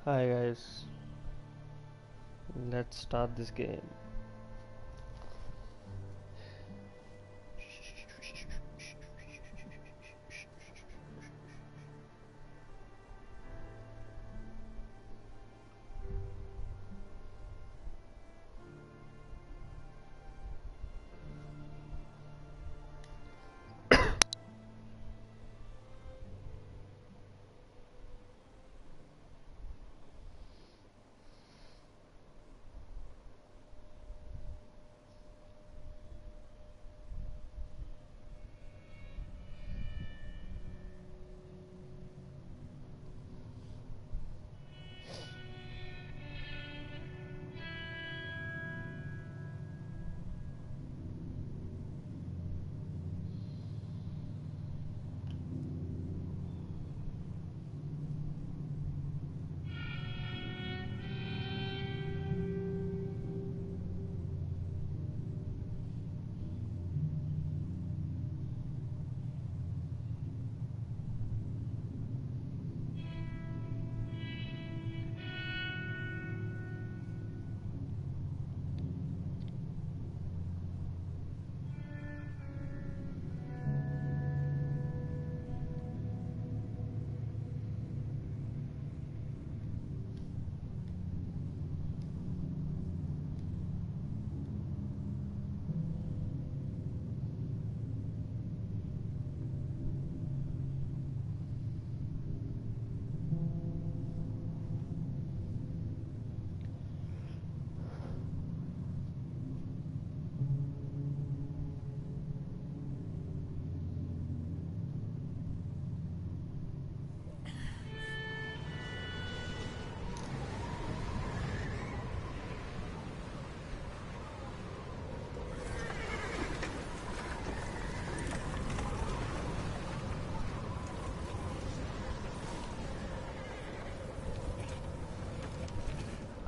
Hi guys, let's start this game.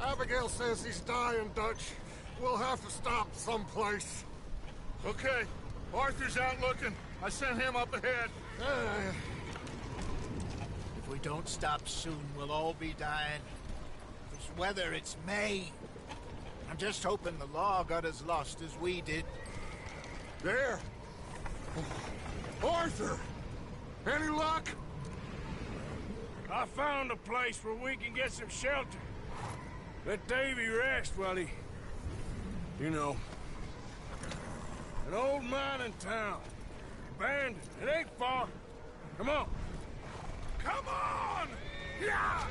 Abigail says he's dying, Dutch. We'll have to stop someplace. Okay. Arthur's out looking. I sent him up ahead. If we don't stop soon, we'll all be dying. This weather, it's May. I'm just hoping the law got as lost as we did. There. Arthur! Any luck? I found a place where we can get some shelter. Let Davy rest while he... You know. An old mining town. Abandoned. It ain't far. Come on. Come on! Yeah!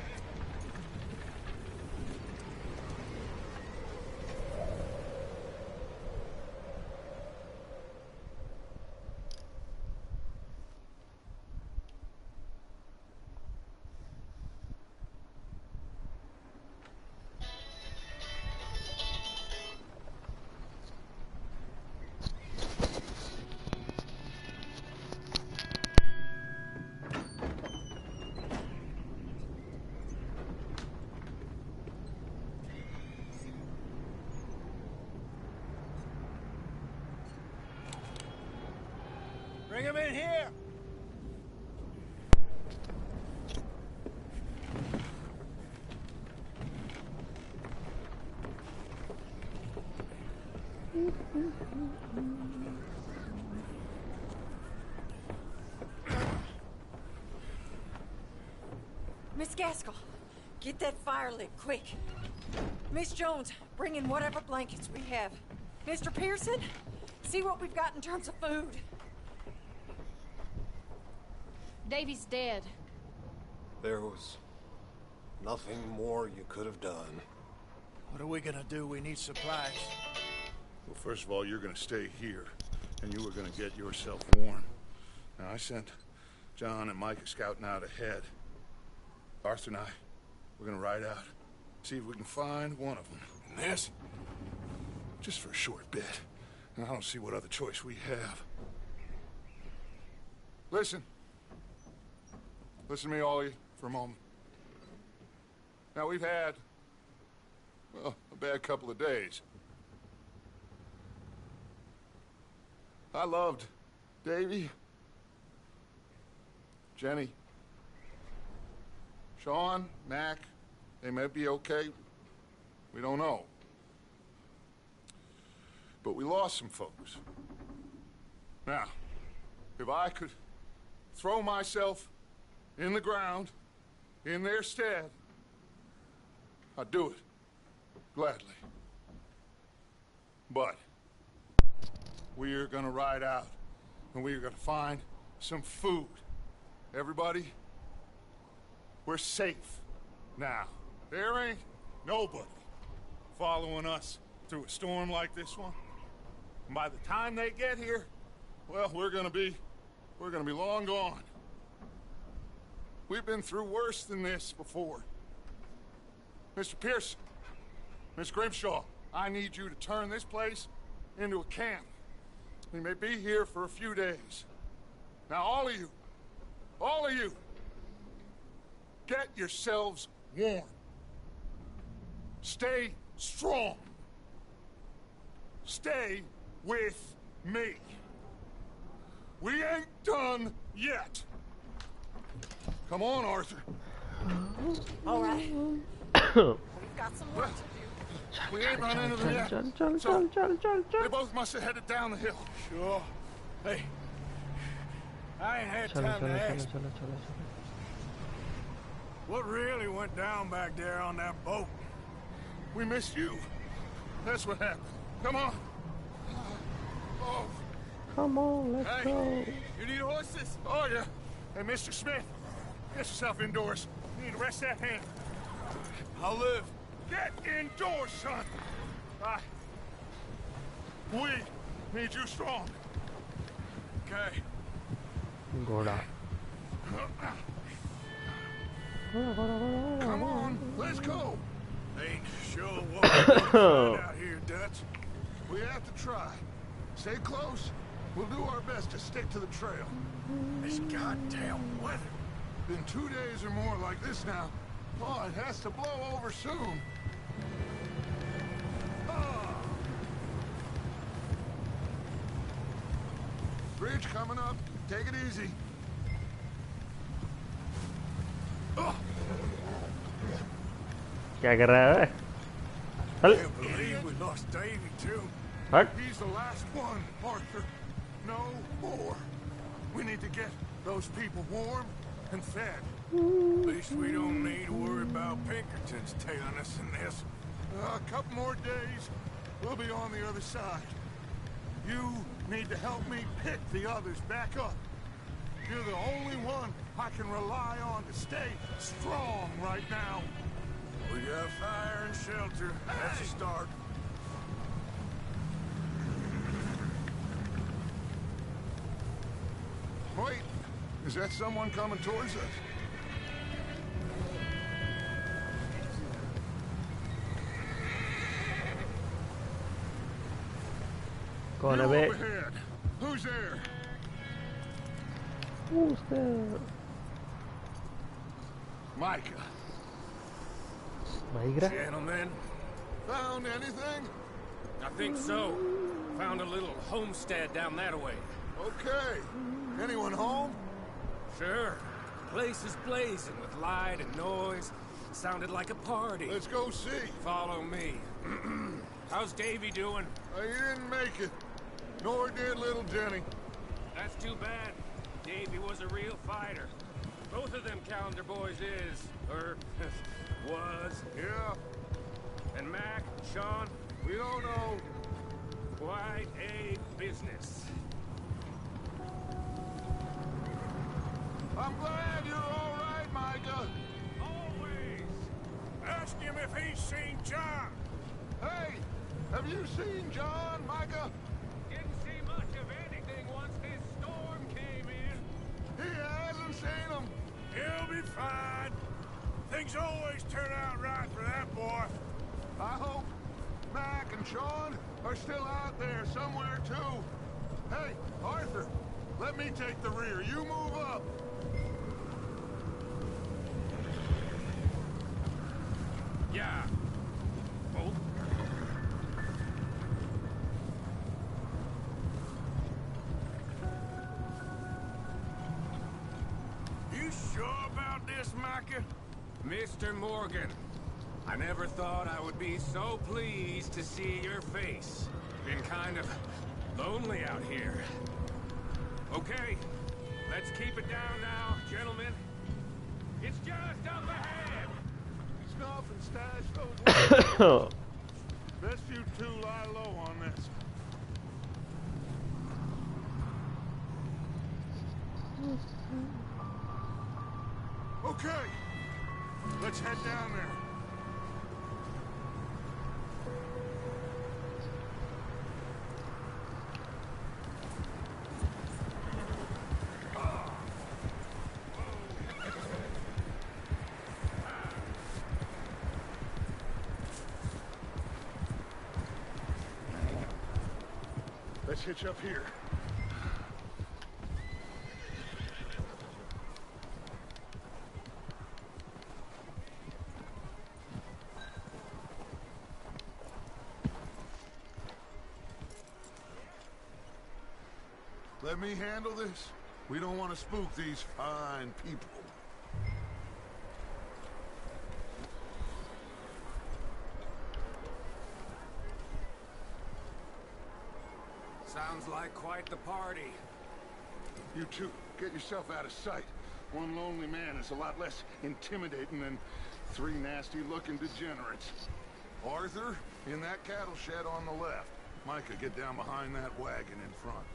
Bring him in here! Miss Gaskell, get that fire lit, quick. Miss Jones, bring in whatever blankets we have. Mr. Pearson, see what we've got in terms of food. Davy's dead. There was nothing more you could have done. What are we gonna do? We need supplies. Well, first of all, you're gonna stay here, and you were gonna get yourself warm. Now, I sent John and Micah scouting out ahead. Arthur and I, we're gonna ride out, see if we can find one of them. And this, just for a short bit. And I don't see what other choice we have. Listen. Listen to me, all of you, for a moment. Now, we've had, well, a bad couple of days. I loved Davy, Jenny, Sean, Mac, They may be okay. We don't know. But we lost some folks. Now, if I could throw myself in the ground in their stead, I'd do it. Gladly. But we are gonna ride out and we are gonna find some food. Everybody, we're safe now. There ain't nobody following us through a storm like this one. And by the time they get here, well, we're gonna be long gone. We've been through worse than this before. Mr. Pearson, Miss Grimshaw, I need you to turn this place into a camp. We may be here for a few days. Now, all of you, get yourselves warm. Stay strong. Stay with me. We ain't done yet. Come on, Arthur. All right. We've got some work to do. We ain't run into them yet. They both must have headed down the hill. Sure. Hey, I ain't had time to ask. What really went down back there on that boat? We missed you. That's what happened. Come on. Oh. Come on, let's go. You need horses? Oh, yeah. Hey, Mr. Smith, get yourself indoors. You need to rest that hand. I'll live. Get indoors, son. We need you strong. Okay. Goda. Come on, let's go. Ain't sure what we're gonna find out here, Dutch. We have to try. Stay close. We'll do our best to stick to the trail. This goddamn weather. Been 2 days or more like this now. Oh, it has to blow over soon. Bridge coming up. Take it easy. क्या कर रहा है? Can't believe we lost Davy too. हट. He's the last one, Arthur. No more. We need to get those people warm and fed. At least we don't need to worry about Pinkertons tailing us in this. A couple more days, we'll be on the other side. You need to help me pick the others back up. You're the only one I can rely on to stay strong right now. We got fire and shelter. That's a start. Wait, is that someone coming towards us? कौन है You बे? overhead. Who's there? Who's there? Micah. Micah? Gentlemen, Found anything? I think so. Found a little homestead down that way. Okay. Anyone home? Sure. Place is blazing with light and noise. Sounded like a party. Let's go see. Follow me. How's Davy doing? He didn't make it. Nor did little Jenny. That's too bad. Davy was a real fighter. Both of them Calendar boys is, or was. Yeah, And Mac, Sean, we don't know. quite a business. I'm glad you're all right, Micah. Always. Ask him if he's seen John. Hey, have you seen John, Micah? Didn't see much of anything once this storm came in. He hasn't seen him. He'll be fine. Things always turn out right for that boy. I hope Mac and Sean are still out there somewhere, too. Hey, Arthur, let me take the rear. You move up. Yeah. Oh. You sure about this, Micah? Mr. Morgan, I never thought I would be so pleased to see your face. Been kind of lonely out here. Okay, let's keep it down now, gentlemen. It's just up ahead. Snuff and stash those. Best you two lie low on this. Okay, let's head down there. Let's hitch up here. Let me handle this. We don't want to spook these fine people. Sounds like quite the party. You two, get yourself out of sight. One lonely man is a lot less intimidating than three nasty-looking degenerates. Arthur, in that cattle shed on the left. Micah, get down behind that wagon in front.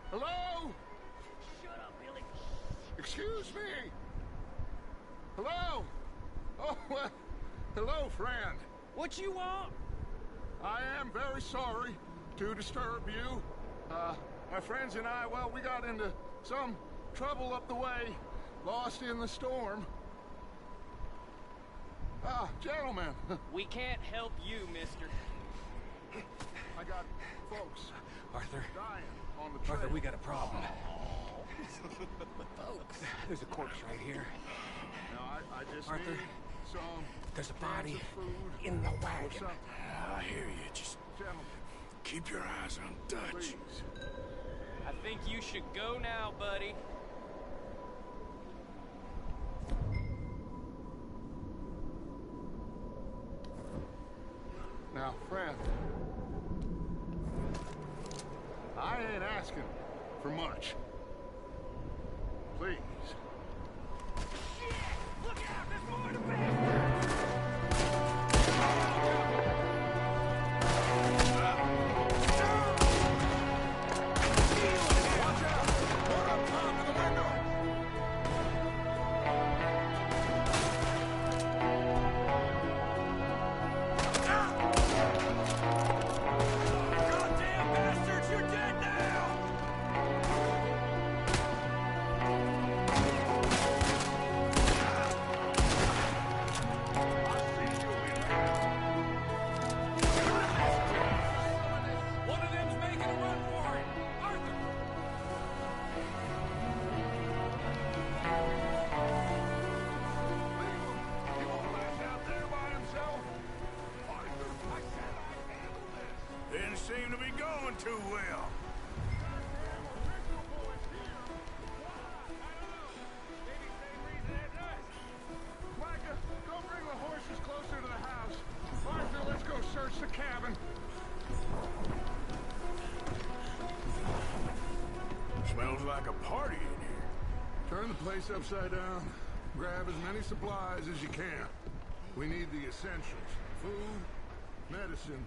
Hello? Shut up, Billy. Excuse me? Hello? Oh, well, hello, friend. What you want? I am very sorry to disturb you. My friends and I, well, we got into some trouble up the way, lost in the storm. Gentlemen. We can't help you, mister. I got folks Arthur. dying on the trail. Arthur, we got a problem. Folks. There's a corpse right here. No, I just Arthur, need some there's a cans body of food in the or wagon. something. I hear you. Just Gentlemen, keep your eyes on Dutch. please. I think you should go now, buddy. Now, friend, I ain't asking for much. Please. Look out! There's more to pay! Watch out! Look up top of the window! Goddamn bastards! You're dead now! One of them's making a run for it! Arthur! He won't last out there by himself. Arthur, I said I'd handle this. Didn't seem to be going too well. Micah, go bring the horses closer to the house. Arthur, let's go search the cabin. Smells like a party in here. Turn the place upside down. Grab as many supplies as you can. We need the essentials. Food, medicine,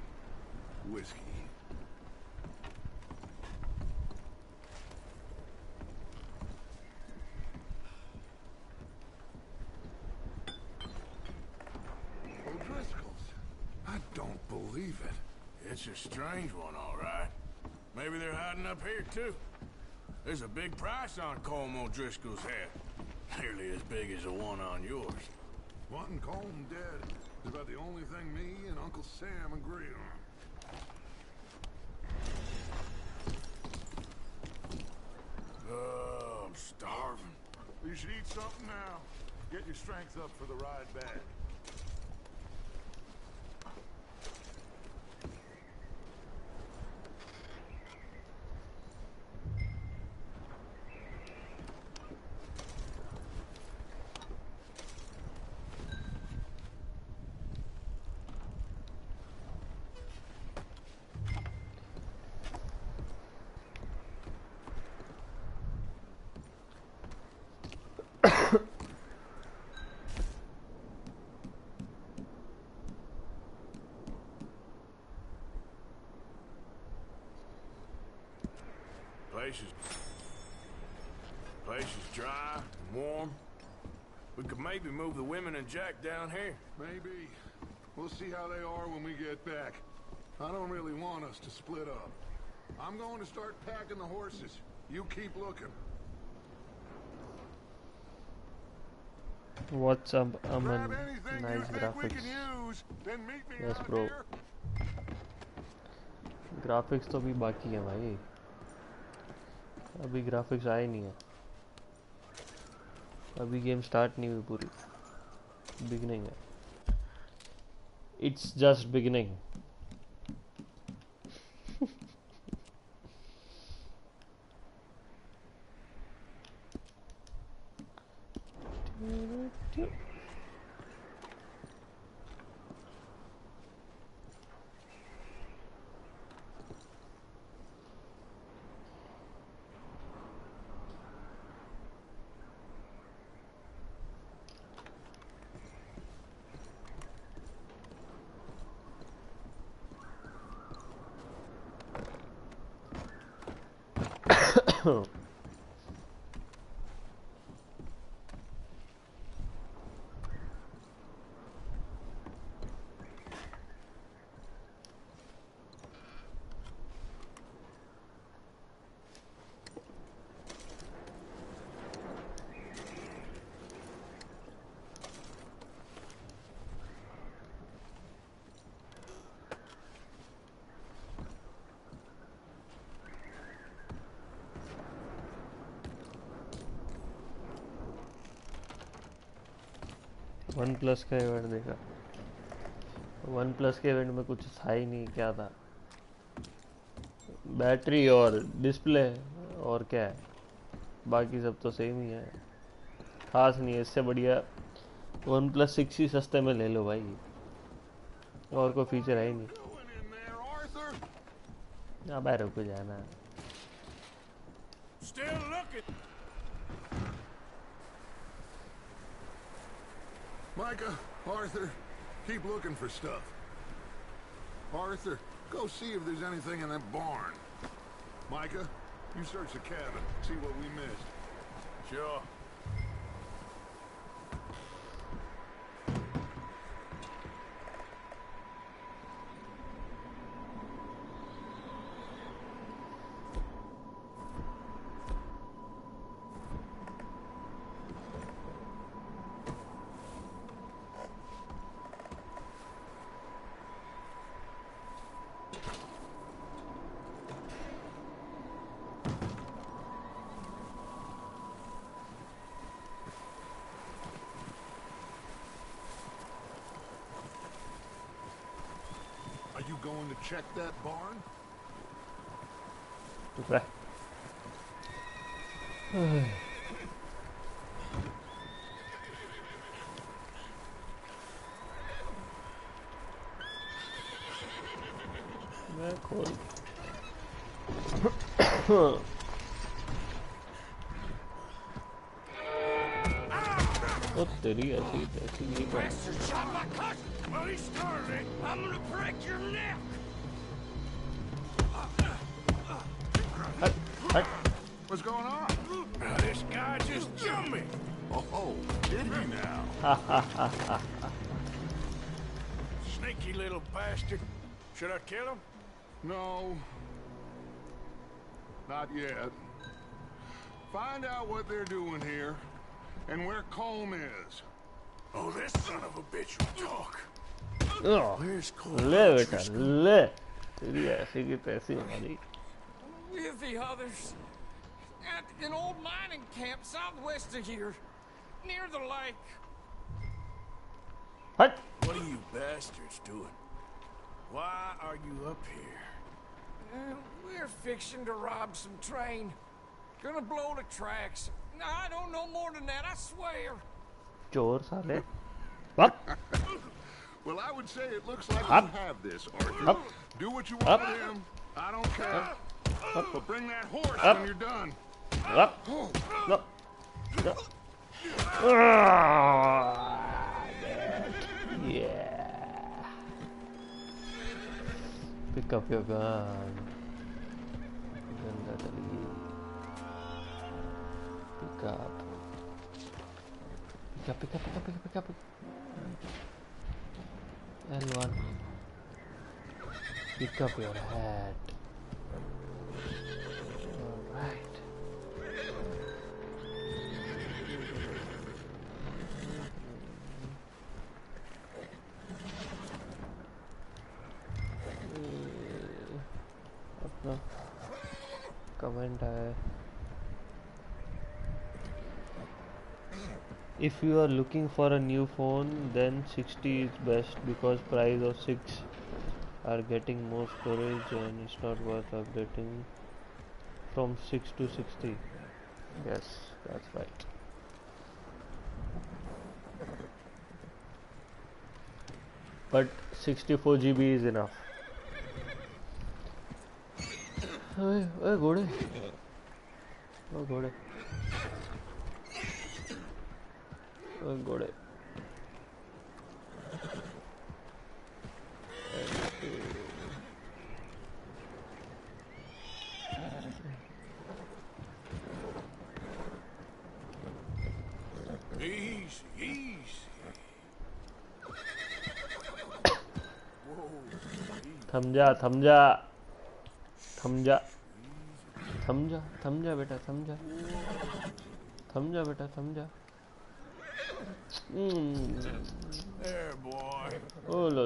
whiskey. O'Driscoll's. I don't believe it. It's a strange one, all right. Maybe they're hiding up here, too. There's a big price on Colm O'Driscoll's head. Nearly as big as the one on yours. Wanting Colm dead is about the only thing me and Uncle Sam agree on. Oh, I'm starving. You should eat something now. Get your strength up for the ride back. Place is dry and warm. We could maybe move the women and Jack down here. Maybe. We'll see how they are when we get back. I don't really want us to split up. I'm going to start packing the horses. You keep looking. What's up, Aman? Grab anything Nice you think we graphics. can use, then meet me Yes, out bro. here. Graphics तो भी बाकी है भाई, अभी graphics आए नहीं है, अभी गेम स्टार्ट नहीं हुई पूरी, बिगिनिंग है, it's just beginning. One plus का इवेंट देखा, वन प्लस के इवेंट में कुछ था ही नहीं, क्या था, बैटरी और डिस्प्ले और क्या है, बाकी सब तो सेम ही है, खास नहीं है. इससे बढ़िया वन प्लस 6 ही सस्ते में ले लो भाई, और कोई फीचर है ही नहीं. अब रुको जाना. Still looking. Micah, Arthur, keep looking for stuff. Arthur, go see if there's anything in that barn. Micah, you search the cabin, see what we missed. Sure. Are you going to check that barn? Okay. मैं खोल ओ तेरी ऐसी ऐसी नहीं कर. Bastard shot my cousin. Well, he started it. I'm gonna break your neck. What's going on? Now, this guy just jumped me. Oh, did he now? Sneaky little bastard. Should I kill him? No. Not yet. Find out what they're doing here, and where Colm is. Oh, this son of a bitch will talk. Where's Colm? ले बेटा ले, तेरी ऐसी की तैसी हमारी. With the others, At an old mining camp southwest of here, near the lake. What? What are you bastards doing? Why are you up here? We're fixing to rob some train. Gonna blow the tracks. I don't know more than that, I swear. चोर साले. Up. Well, I would say it looks like Up. you have this, Arthur. Up. Do what you want Up. with him. I don't care. Up. But bring that horse Up. when you're done. Up. No. No. Ah, yeah. Pick up your gun. Pick up. Pick up. L1. Pick up your hat. Alright. अपना comment है. If you are looking for a new phone, then 60 is best because price of 6 are getting more storage and it's not worth updating from 6 to 60. Yes, that's right. But 64 GB is enough. Hey, घोड़े. Oh, घोड़े. Oh, घोड़े. Easy. थम जा बेटा, थम जा बेटा. There, boy. Oh, lo.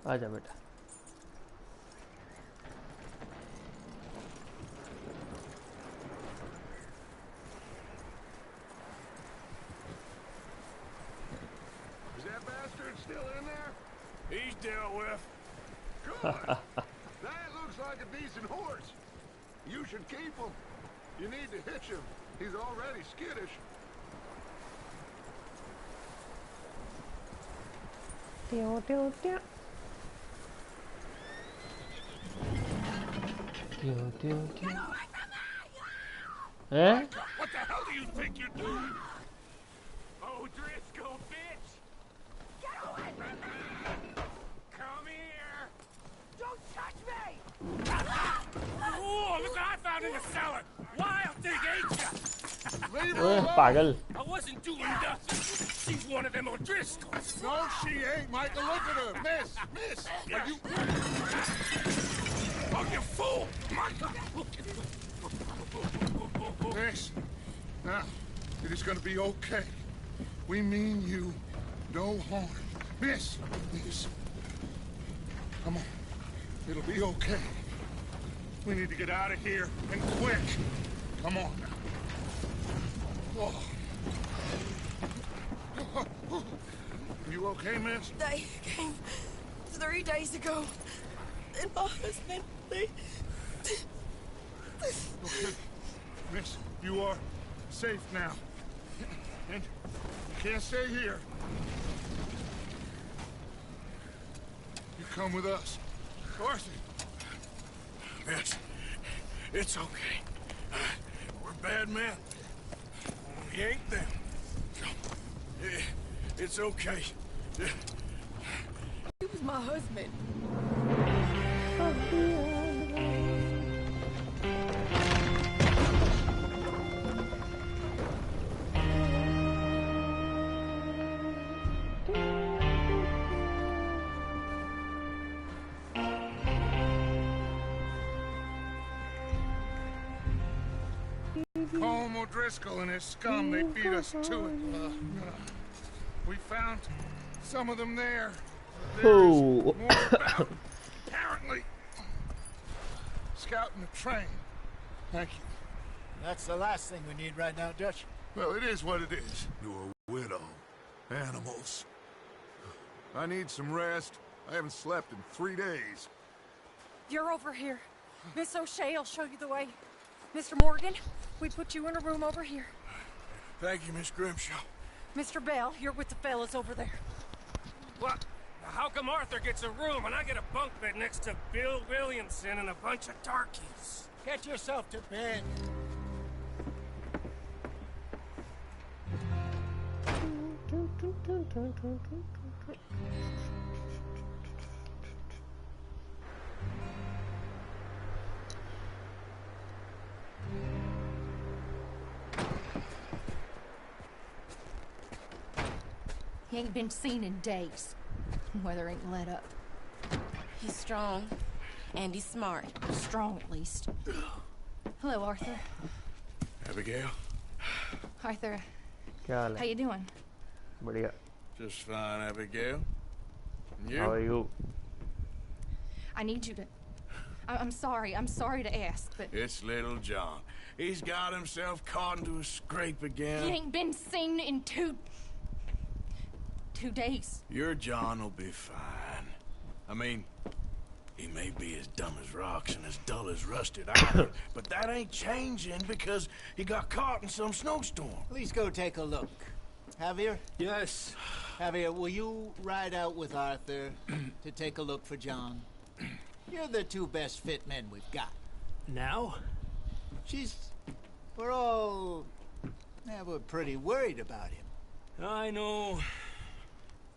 आजा बेटा. Is that bastard still in there? He's dealt with. Good. That looks like a decent horse. You should keep him. You need to hitch him. He's already skittish. Eh? What the hell do you think you're doing? Oh, Driscoll, bitch! Get away from me! Come here! Don't touch me! Oh, look what I found in the cellar! Wild thing, ain't ya? Leave her ओए alone. पागल. I wasn't doing nothing. She's one of them O'Driscolls. No, she ain't, Michael. Look at her. Miss. Are you... Oh, you fool! Michael! Miss. Now, it is going to be okay. We mean you no harm. Miss. Come on. It'll be okay. We need to get out of here, and quick. Come on now. Oh. You okay, miss? They came 3 days ago. And my husband, they... Okay. Miss, you are safe now. And you can't stay here. You come with us. Arthur. Miss, it's okay. We're bad men. We ain't them. It's okay. He was my husband. Colm O'Driscoll and his scum, they beat us to it. We found some of them there. Oh. More about, apparently. Scouting the train. Thank you. That's the last thing we need right now, Dutch. Well, it is what it is. You're a widow. Animals. I need some rest. I haven't slept in 3 days. You're over here. Miss O'Shea will show you the way. Mr. Morgan, we put you in a room over here. Thank you, Miss Grimshaw. Mr. Bell, you're with the fellas over there. What? How come Arthur gets a room and I get a bunk bed next to Bill Williamson and a bunch of darkies? Get yourself to bed. He ain't been seen in days. Weather ain't let up. He's strong, and he's smart. Strong, at least. Hello, Arthur. Abigail? Arthur, क्या हाल how है? you doing? बढ़िया. Just fine, Abigail. And you? How are you? I need you to... I'm sorry to ask, but... It's little John. He's got himself caught into a scrape again. He ain't been seen in two days. Your John will be fine. I mean, he may be as dumb as rocks and as dull as rusted iron, but that ain't changing because he got caught in some snowstorm. Please go take a look. Javier? Yes. Javier, will you ride out with Arthur to take a look for John? You're the two best fit men we've got. Now? We're pretty worried about him. I know.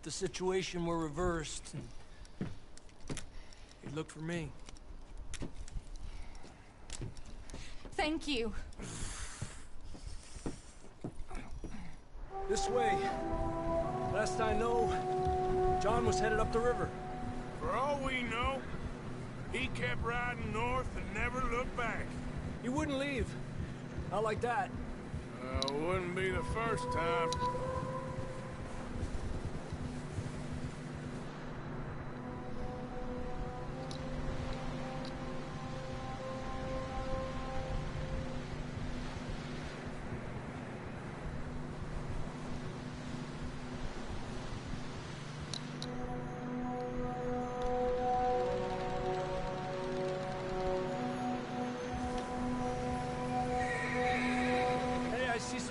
The situation were reversed. He looked for me. Thank you. This way. Last I know, John was headed up the river. For all we know, he kept riding north and never looked back. He wouldn't leave. Not like that. Wouldn't be the first time.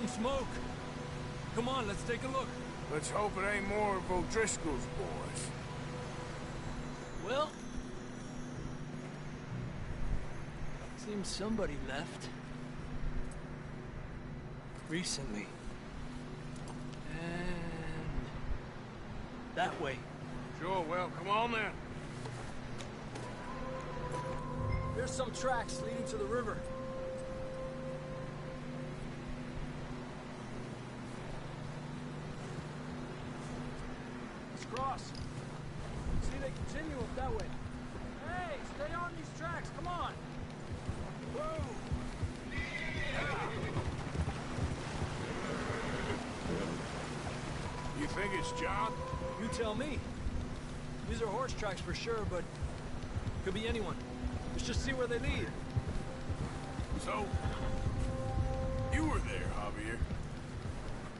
Smoke. Come on, let's take a look. Let's hope it ain't more of O'Driscoll's boys. Well, seems somebody left. Recently. And that way. Sure, well, come on then. There's some tracks leading to the river. Cross. See, they continue up that way. Hey, stay on these tracks, come on! Whoa! You think it's John? You tell me. These are horse tracks for sure, but could be anyone. Let's just see where they lead. So, you were there, Javier.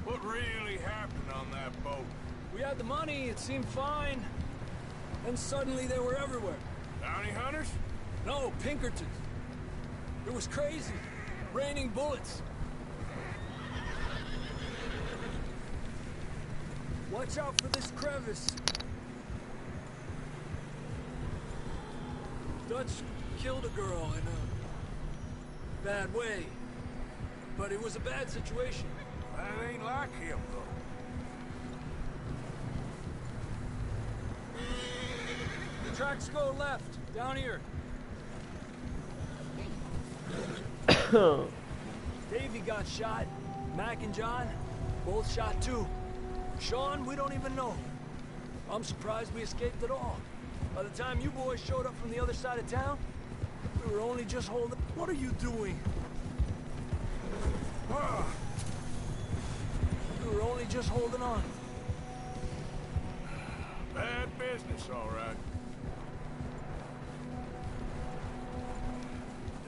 What really happened on that boat? We had the money, it seemed fine. Then suddenly they were everywhere. Bounty hunters? No, Pinkertons. It was crazy. Raining bullets. Watch out for this crevice. Dutch killed a girl in a bad way. But it was a bad situation. That ain't like him, though. The tracks go left, down here. Davey got shot. Mac and John, both shot too. Sean, we don't even know. I'm surprised we escaped at all. By the time you boys showed up from the other side of town, we were only just holding... What are you doing? We were only just holding on. Bad business, all right.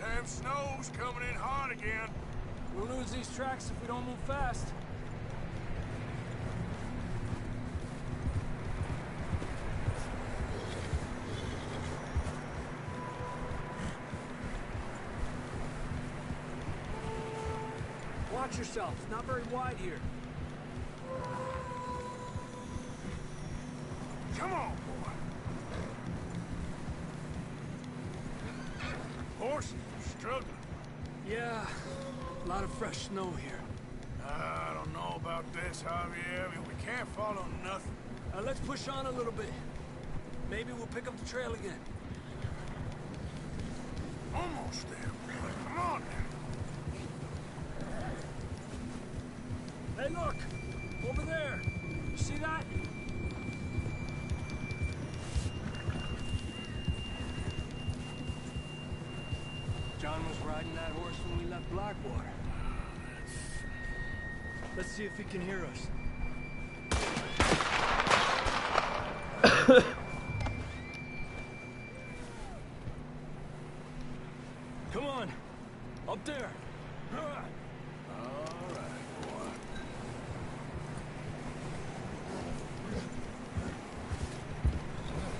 Damn snow's coming in hard again. We'll lose these tracks if we don't move fast. Watch yourself. It's not very wide here. Come on, boy. Horses are struggling. Yeah, a lot of fresh snow here. I don't know about this, Javier. I mean, we can't follow nothing. Let's push on a little bit. Maybe we'll pick up the trail again. Almost there. Come on now. Hey, look! Over there! You see that? John was riding that horse when we left Blackwater. Let's see if he can hear us. Come on! Up there!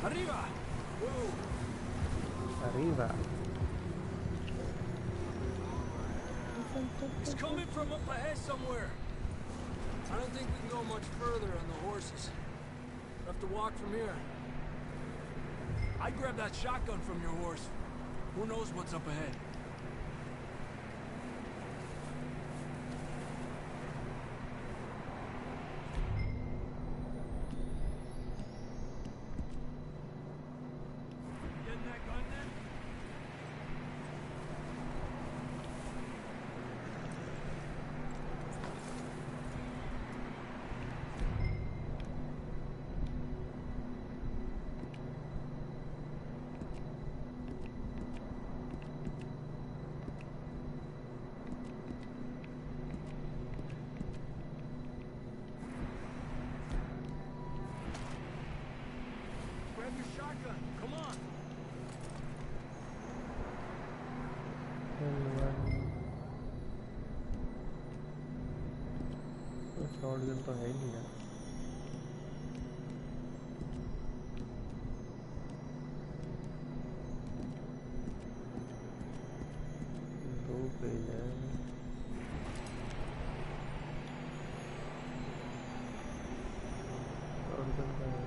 Arriba! Whoa! Arriba. He's coming from up ahead somewhere. I don't think we can go much further on the horses. We'll have to walk from here. I'd grab that shotgun from your horse. Who knows what's up ahead? Getting that gun then? Grab your shotgun. Come on. Shotgun तो है नहीं यार. दो page है. Shotgun का है.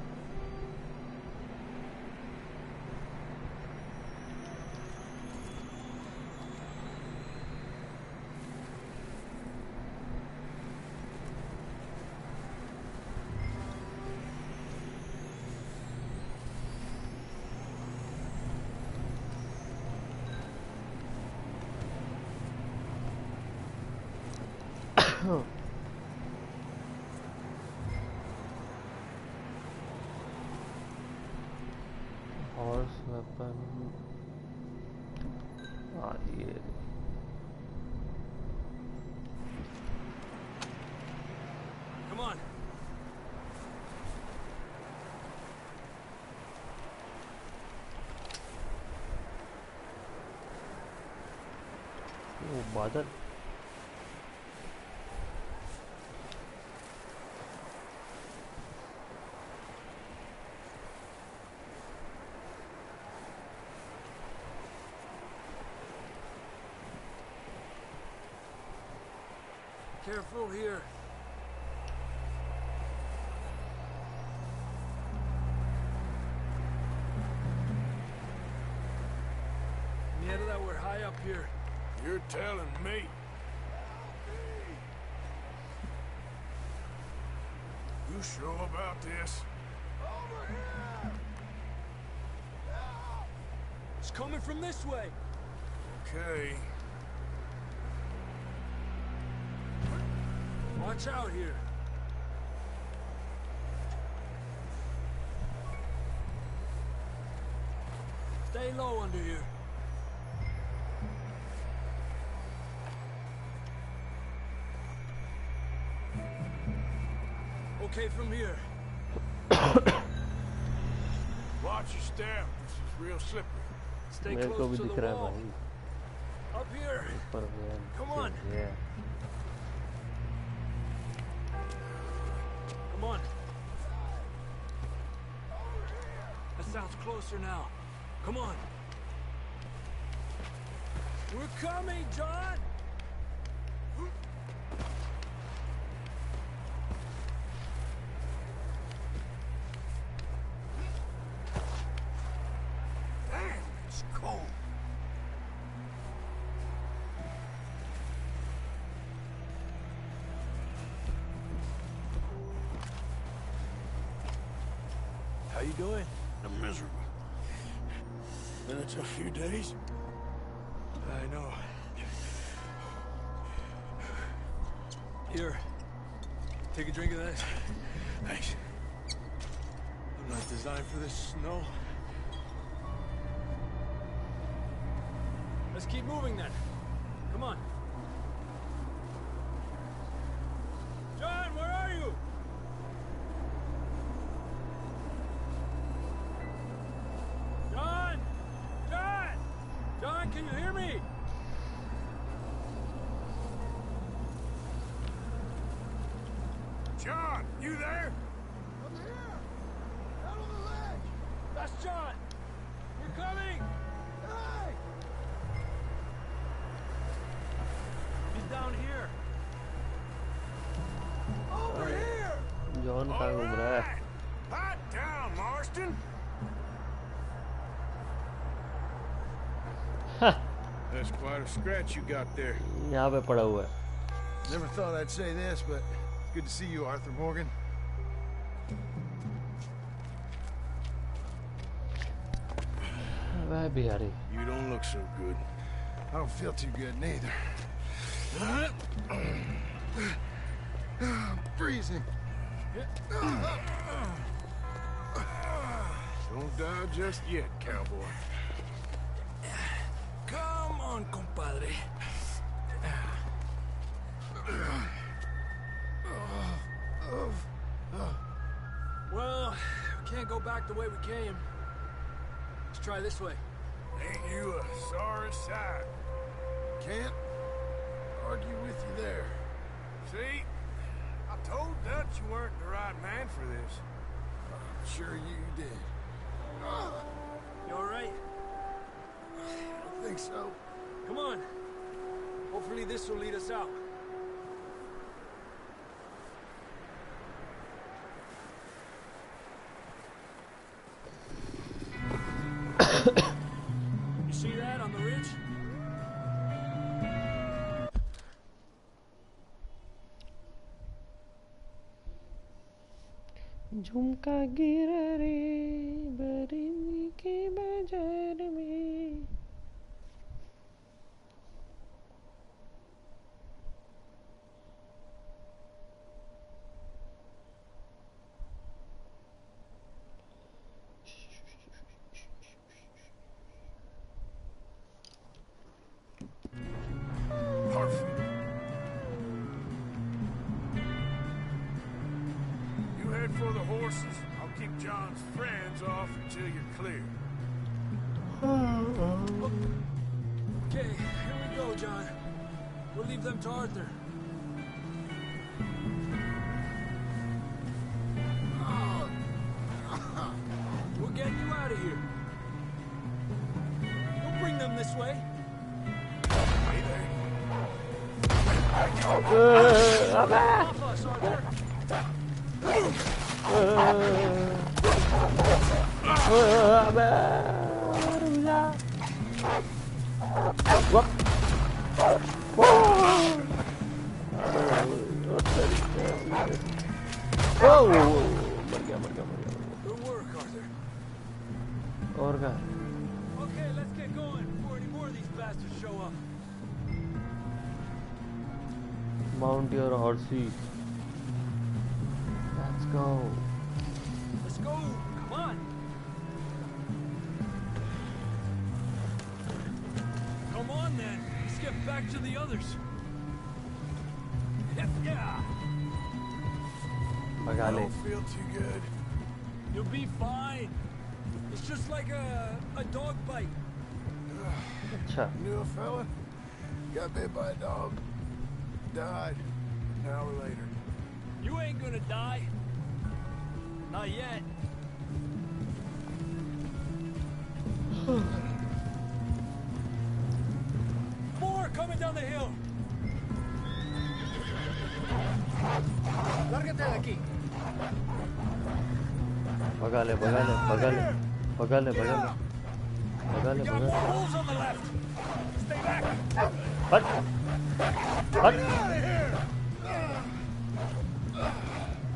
Horse weapon. ये. Come on. Oh, बादल. Careful here. Mierda, we're high up here. You're telling me. You sure about this? Over here! It's coming from this way. Okay. Watch out here. Stay low under here. Okay, from here. Watch your step. This is real slippery. Stay मेरे को close भी to the दिख रहा है wall. भाई Up here. ऊपर गया Come on. yeah. Come on. That sounds closer now. Come on. We're coming, John! Damn, it's cold. How you doing? I'm miserable. Been a tough few days. I know. Here. Take a drink of this. Thanks. I'm not designed for this snow. Let's keep moving then. Come on. John, where are you? John! John! John, can you hear me? John, you there? I'm here! Out on the ledge! That's John! We're coming! Hey! He's down here! Over here! John कहाँ घूम रहा है Hot down, Marston. That's quite a scratch you got there. यहाँ पे पड़ा हुआ है Never thought I'd say this, but it's good to see you, Arthur Morgan. वह Bihari You don't look so good. I don't feel too good neither. I'm freezing. Don't die just yet, cowboy. Come on, compadre. Well, we can't go back the way we came. Let's try this way. Ain't you a sorry sight? Can't argue with you there. See? I told Dutch you weren't the right man for this. Sure you did. You all right? I don't think so. Come on. Hopefully this will lead us out. You see that on the ridge? झुमका गिरा रे बरिंदी के बाजार में Perfect. You head for the horses. I'll keep John's friends off until you're clear. Okay, here we go, John. We'll leave them to Arthur. We're getting you out of here. Don't bring them this way. Hey there. Off us, Arthur. Good work, Arthur. और क्या Okay, let's get going before any more of these bastards show up. Mount your horsey. Let's go. Let's go. Come on. Come on, then. Let's get back to the others. Yeah. भगा I ले don't feel too good. You'll be fine. It's just like a dog bite. अच्छा Knew a fella? Got bit by a dog. Died an hour later. You ain't gonna die. Not yet. More coming down the hill. Lárgate de aquí. भगा ले भगा ले भगा ले भगा ले भगा ले भगा ले भगा ले Wolves on the left. Stay back. हट हट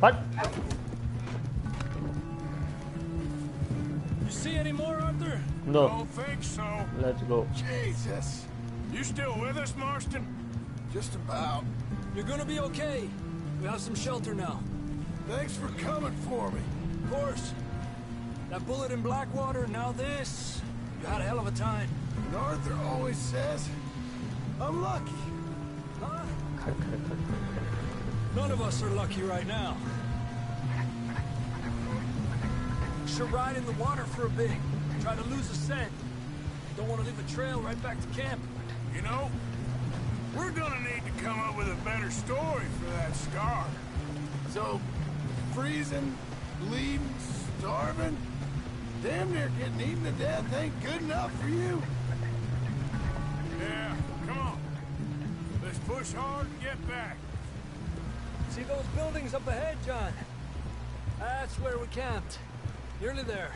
हट You see any more, Arthur? no Don't think so. let's go Jesus. You still with us, Marston? Just about. You're gonna be okay. We have some shelter now. Thanks for coming for me. Of course. That bullet in Blackwater, now this. You had a hell of a time. And Arthur always says, I'm lucky. Huh? खट खट खट खट None of us are lucky right now. Should ride in the water for a bit. Try to lose a scent. Don't want to leave a trail right back to camp. You know, we're gonna need to come up with a better story for that scar. So, freezing, bleeding, starving, damn near getting eaten to death ain't good enough for you. Yeah, come on. Let's push hard and get back. See those buildings up ahead, John? That's where we camped. Nearly there.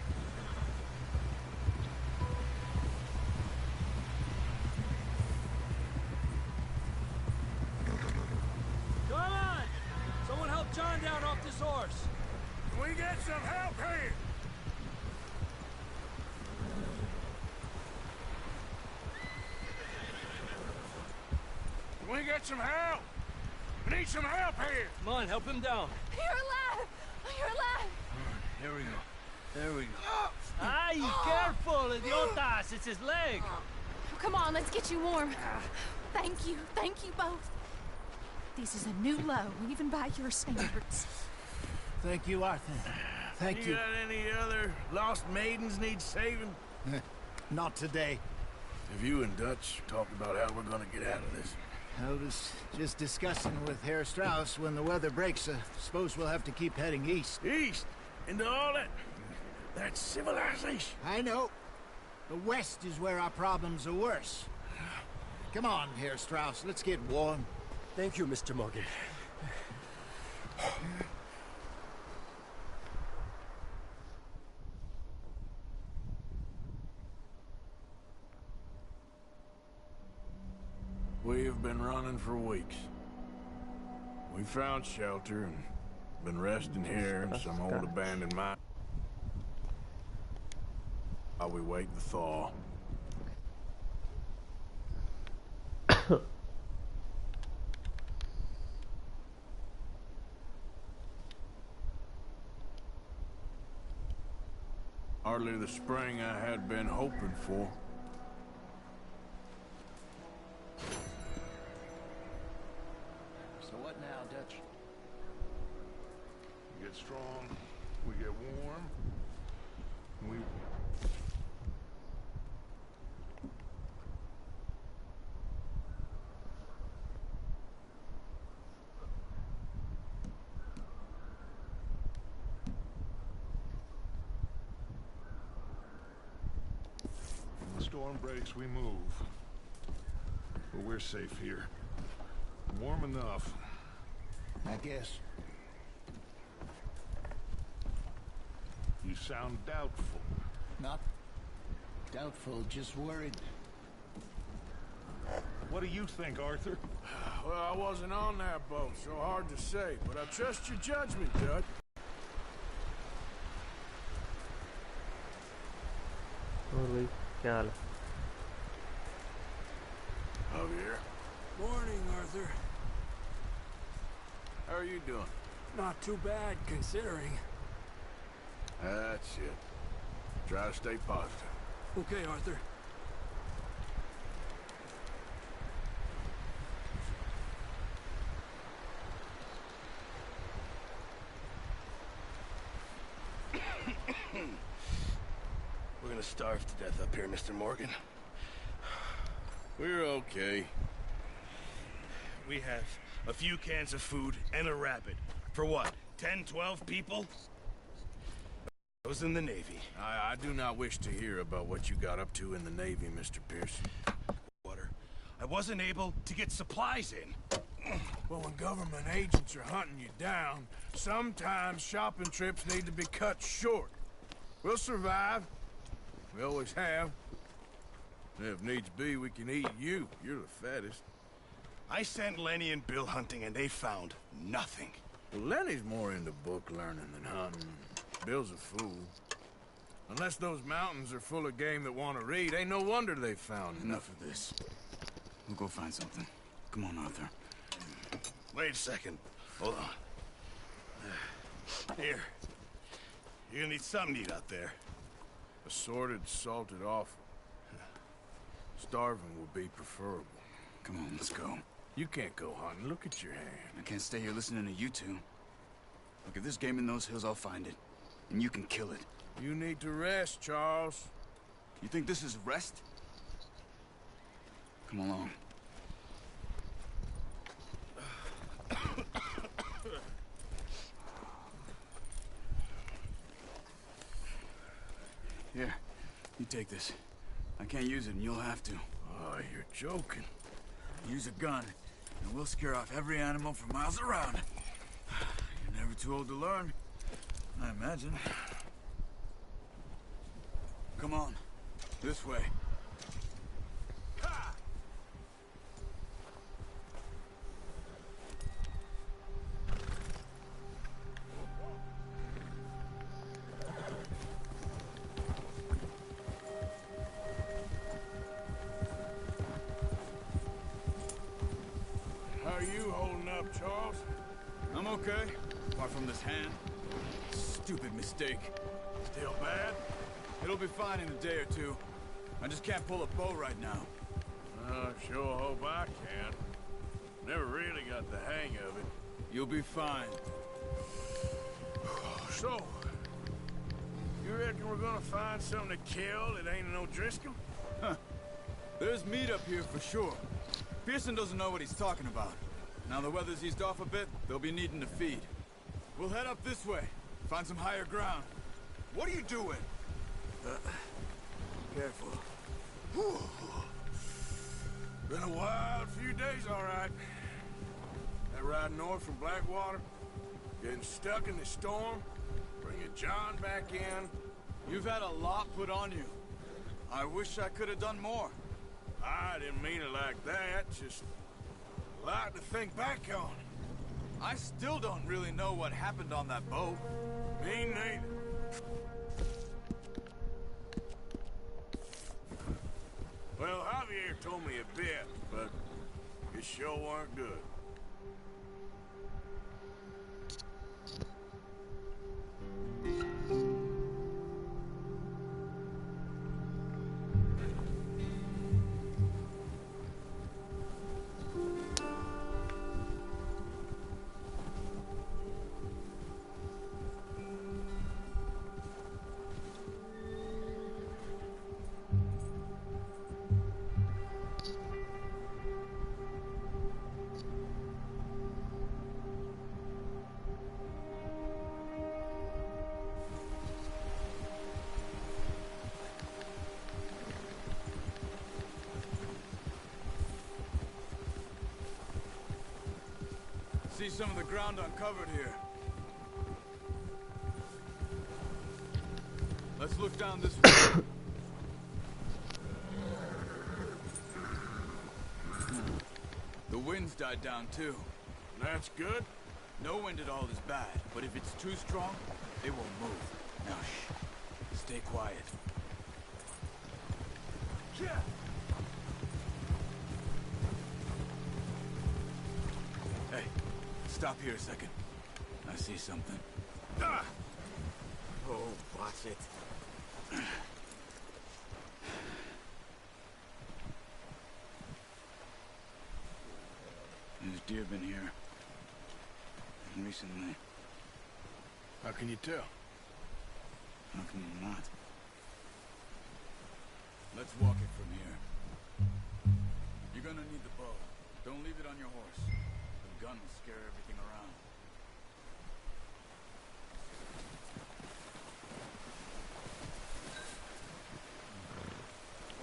Come on! Someone help John down off this horse. Can we get some help here? Can we get some help? We need some help here. Come on, help him down. You're alive! You're alive! Here we go. There we go. Ay, careful, idiotas! It's his leg. Come on, let's get you warm. Thank you both. This is a new low, even by your standards. Thank you, Arthur. Thank You you. got any other lost maidens need saving? Not today. Have you and Dutch talked about how we're gonna get out of this? I was just discussing with Herr Strauss when the weather breaks. Suppose we'll have to keep heading east. East? Into all that civilization? I know. The west is where our problems are worse. Come on, Herr Strauss. Let's get warm. Thank you, Mr. Morgan. We've been running for weeks. We found shelter and been resting here in some old abandoned mine while we wait the thaw. Hardly the spring I had been hoping for. So what now, Dutch? We get strong, we get warm, and we... When the storm breaks, we move. But we're safe here. Warm enough. I guess. You sound doubtful. Not doubtful, just worried. What do you think, Arthur? Well, I wasn't on that boat, so hard to say, but I trust your judgment, Dutch. और भाई क्या हाल है Javier, Morning, Arthur. how are you doing? Not too bad, considering. That's it. Try to stay positive. Okay, Arthur. starve to death up here, Mr. Morgan. We're okay. We have a few cans of food and a rabbit. For what, 10, 12 people? I was in the Navy. I do not wish to hear about what you got up to in the Navy, Mr. Pearson. Water. I wasn't able to get supplies in. Well, when government agents are hunting you down, sometimes shopping trips need to be cut short. We'll survive. We always have. And if needs be, we can eat you. You're the fattest. I sent Lenny and Bill hunting, and they found nothing. Well, Lenny's more into book learning than hunting. Bill's a fool. Unless those mountains are full of game that want to read, ain't no wonder they found Enough of this. We'll go find something. Come on, Arthur. Wait a second. Hold on. Here. You're gonna need something to eat out there. Assorted, salted offal. Starving would be preferable. Come on, let's go. You can't go hunting. Look at your hand. I can't stay here listening to you two. Look, if there's game in those hills, I'll find it. And you can kill it. You need to rest, Charles. You think this is rest? Come along. Here, you take this. I can't use it, and you'll have to. Oh, you're joking. Use a gun, and we'll scare off every animal for miles around. You're never too old to learn, I imagine. Come on, this way. How are you holding up, Charles? I'm okay, apart from this hand. Stupid mistake. Still bad? It'll be fine in a day or two. I just can't pull a bow right now. I sure hope I can. Never really got the hang of it. You'll be fine. So, you reckon we're gonna find something to kill that ain't no Driscoll? Huh. There's meat up here for sure. Pearson doesn't know what he's talking about. Now the weather's eased off a bit, they'll be needing to feed. We'll head up this way, find some higher ground. What are you doing? Careful. Whew. Been a wild few days, all right. That ride north from Blackwater, getting stuck in the storm, bringing John back in. You've had a lot put on you. I wish I could have done more. I didn't mean it like that, just a lot to think back on. I still don't really know what happened on that boat. Me neither. Well, Javier told me a bit, but it sure weren't good. See some of the ground uncovered here. Let's look down this way. The wind's died down too. That's good. No wind at all is bad, but if it's too strong, it won't move. Now shh. Stay quiet. Yeah. Hey, stop here a second. I see something. Ah! Oh, watch it. There's deer been here. Recently. How can you tell? How can you not? Let's walk it from here. You're gonna need the bow. Don't leave it on your horse. The gun will scare everything around.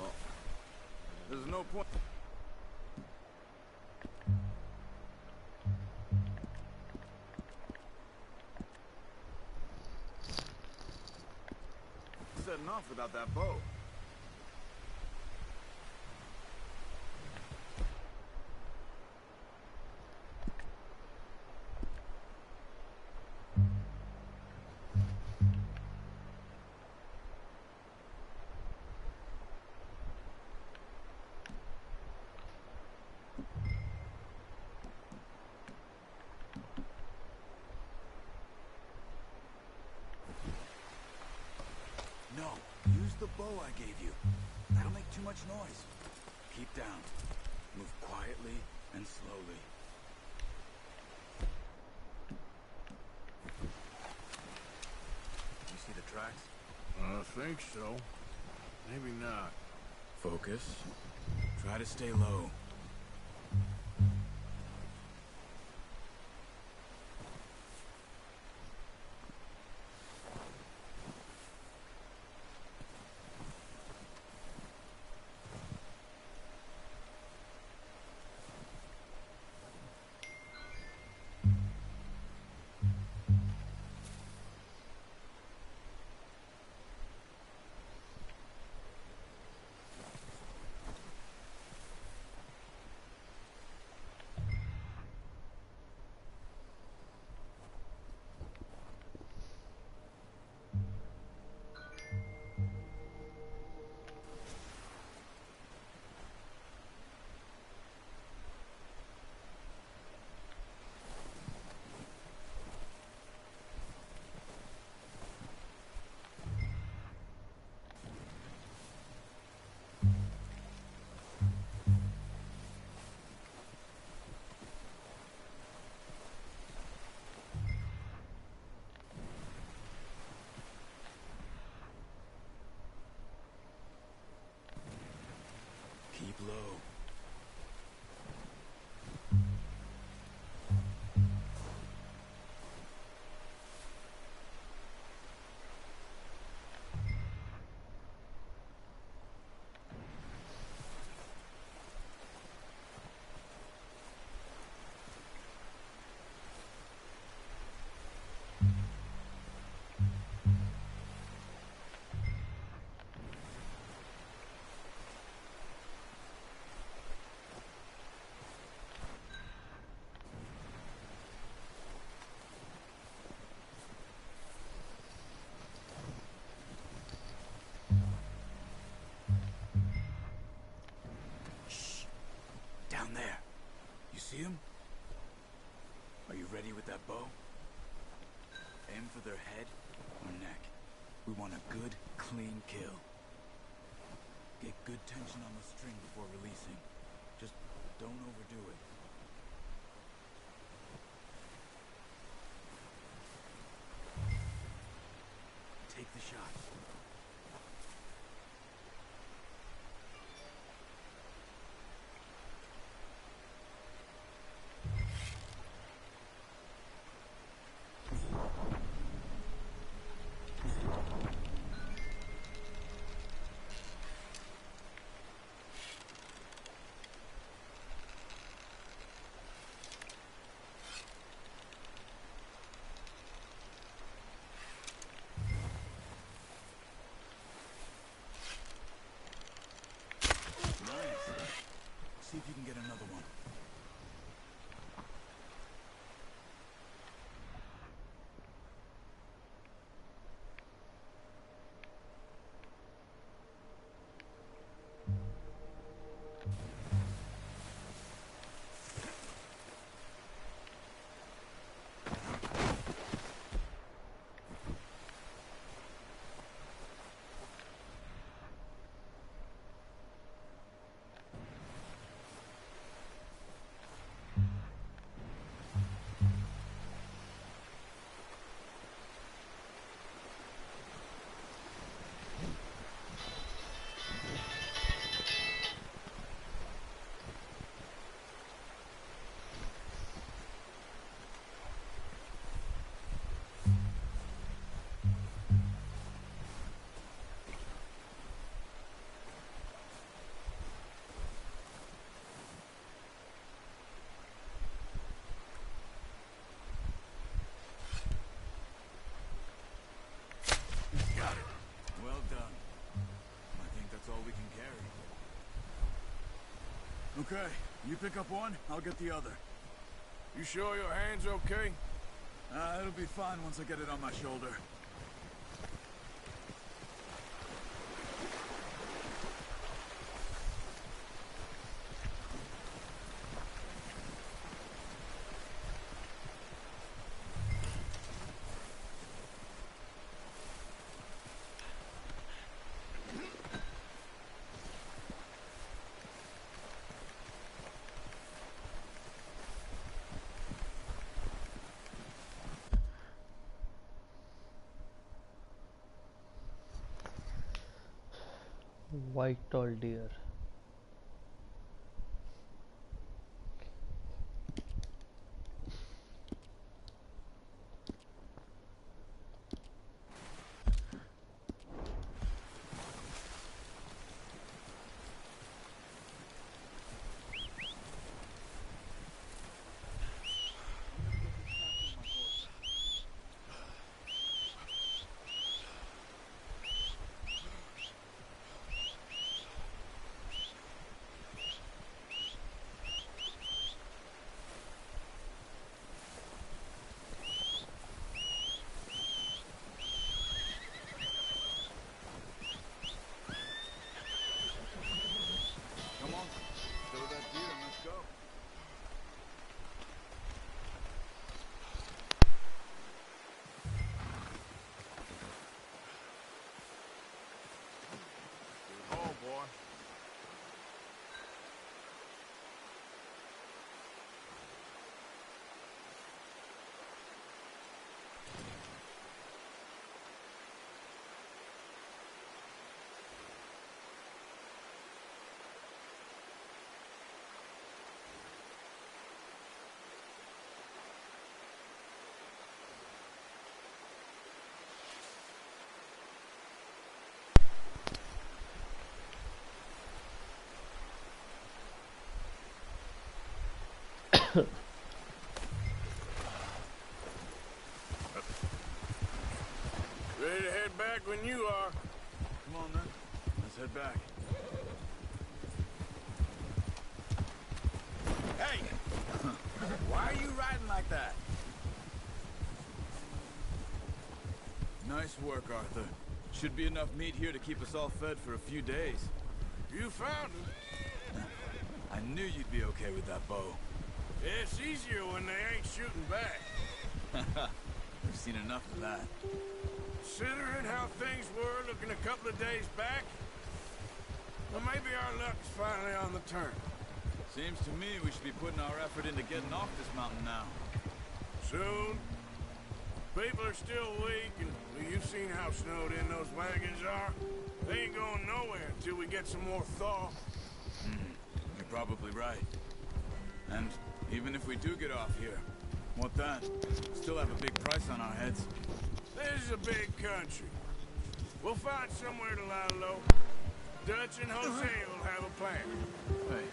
Well, there's no point. Setting off without that bow. No, use the bow I gave you. That'll make too much noise. Keep down. Move quietly and slowly. You see the tracks? I think so. Maybe not. Focus. Try to stay low. Keep low. Down there. You see him? Are you ready with that bow? Aim for their head or neck. We want a good, clean kill. Get good tension on the string before releasing. Just don't overdo it. Take the shot. See if you can get another one. Okay, you pick up one, I'll get the other. You sure your hand's okay? It'll be fine once I get it on my shoulder. White tall deer. Ready to head back when you are. Come on, then. Let's head back. Hey! Why are you riding like that? Nice work, Arthur. Should be enough meat here to keep us all fed for a few days. You found him. I knew you'd be okay with that bow. Yeah, it's easier when they ain't shooting back. We've seen enough of that. Considering how things were looking a couple of days back, well, maybe our luck's finally on the turn. Seems to me we should be putting our effort into getting off this mountain now. Soon. People are still weak, and well, you've seen how snowed in those wagons are. They ain't going nowhere until we get some more thaw. You're probably right. And even if we do get off here, what then? Still have a big price on our heads. This is a big country. We'll find somewhere to lie low. Dutch and Jose will have a plan. Hey.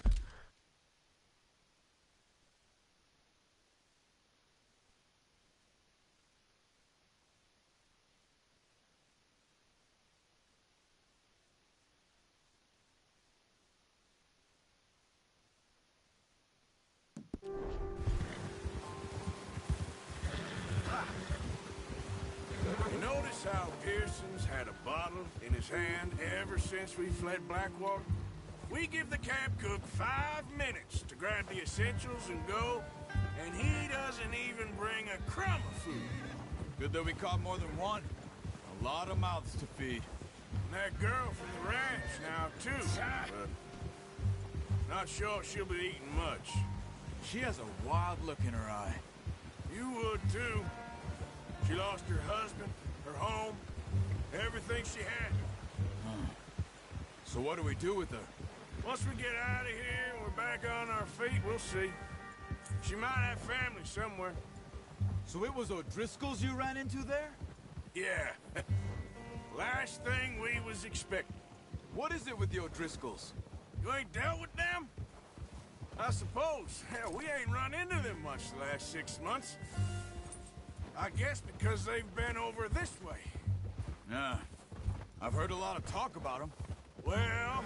You notice how Pearson's had a bottle in his hand ever since we fled Blackwater? We give the camp cook 5 minutes to grab the essentials and go, and he doesn't even bring a crumb of food. Good that we caught more than one. A lot of mouths to feed. And that girl from the ranch now, too. But not sure she'll be eating much. She has a wild look in her eye. You would, too. She lost her husband, her home, everything she had. So what do we do with her? Once we get out of here and we're back on our feet, we'll see. She might have family somewhere. So it was O'Driscoll's you ran into there? Yeah. Last thing we was expecting. What is it with the O'Driscolls? You ain't dealt with them? I suppose. Hell, we ain't run into them much the last 6 months. I guess because they've been over this way. Yeah. I've heard a lot of talk about them. Well,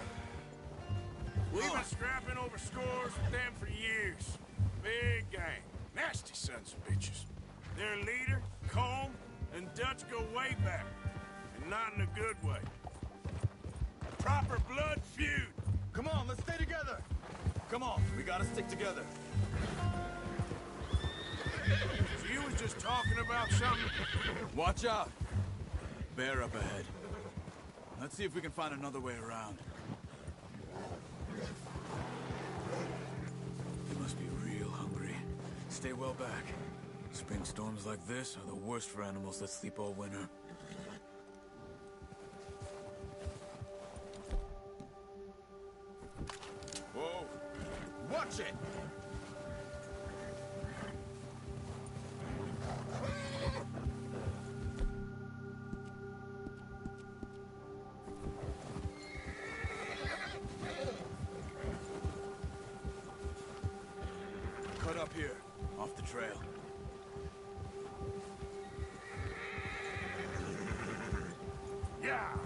we've been scrapping over scores with them for years. Big gang. Nasty sons of bitches. Their leader, Colm, and Dutch go way back. And not in a good way. A proper blood feud. Come on, let's stay together. Come on, we gotta stick together. So you was just talking about something? Watch out. Bear up ahead. Let's see if we can find another way around. They must be real hungry. Stay well back. Spring storms like this are the worst for animals that sleep all winter. Whoa! Watch it! Cut up here, off the trail. Yeah!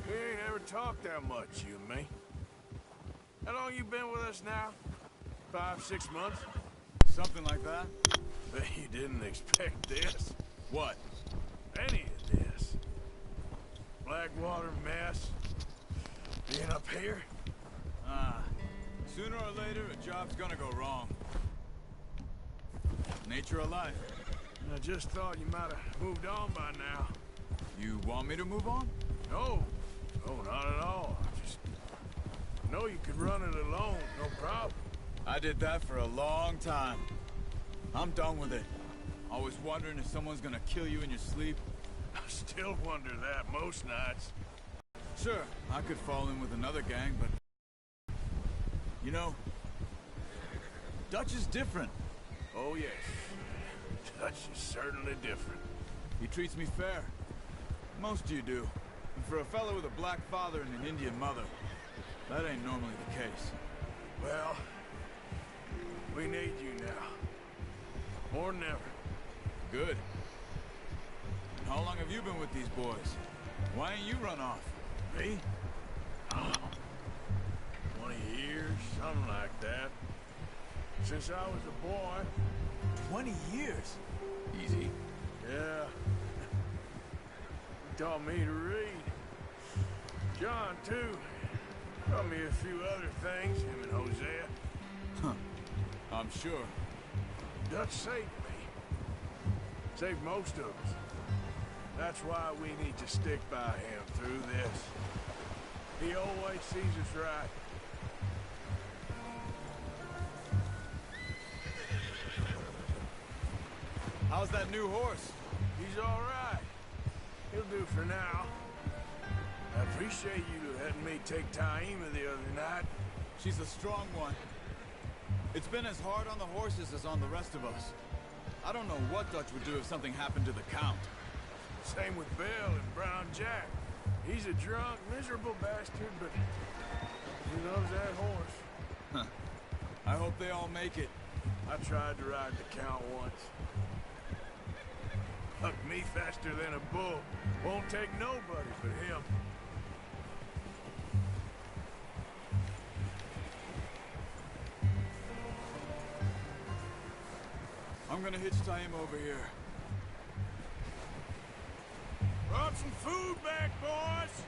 We ain't ever talked that much, you and me. How long you been with us now? 5, 6 months? Something like that? Bet you didn't expect this. What? Any of this. Blackwater mess. Being up here? Sooner or later, a job's gonna go wrong. Nature of life. I just thought you might have moved on by now. You want me to move on? No. No, not at all. I just know you could run it alone, no problem. I did that for a long time. I'm done with it. Always wondering if someone's gonna kill you in your sleep. I still wonder that most nights. Sure, I could fall in with another gang, but... You know, Dutch is different. Oh, yes. Dutch is certainly different. He treats me fair. Most of you do. And for a fellow with a black father and an Indian mother, that ain't normally the case. Well, we need you now. More than ever. Good. And how long have you been with these boys? Why ain't you run off? Me? Oh, 20 years, something like that. Since I was a boy. 20 years? Easy. Yeah. He taught me to read. John, too. Taught me a few other things, him and Hosea. Huh. I'm sure. Dutch saved me. Saved most of us. That's why we need to stick by him through this. He always sees us right. How's that new horse? He's all right. He'll do for now. I appreciate you letting me take Taima the other night. She's a strong one. It's been as hard on the horses as on the rest of us. I don't know what Dutch would do if something happened to the Count. Same with Bill and Brown Jack. He's a drunk, miserable bastard, but he loves that horse. Huh. I hope they all make it. I tried to ride the Count once. Hucked me faster than a bull. Won't take nobody but him. I'm gonna hitch Taima over here. Brought some food back, boys!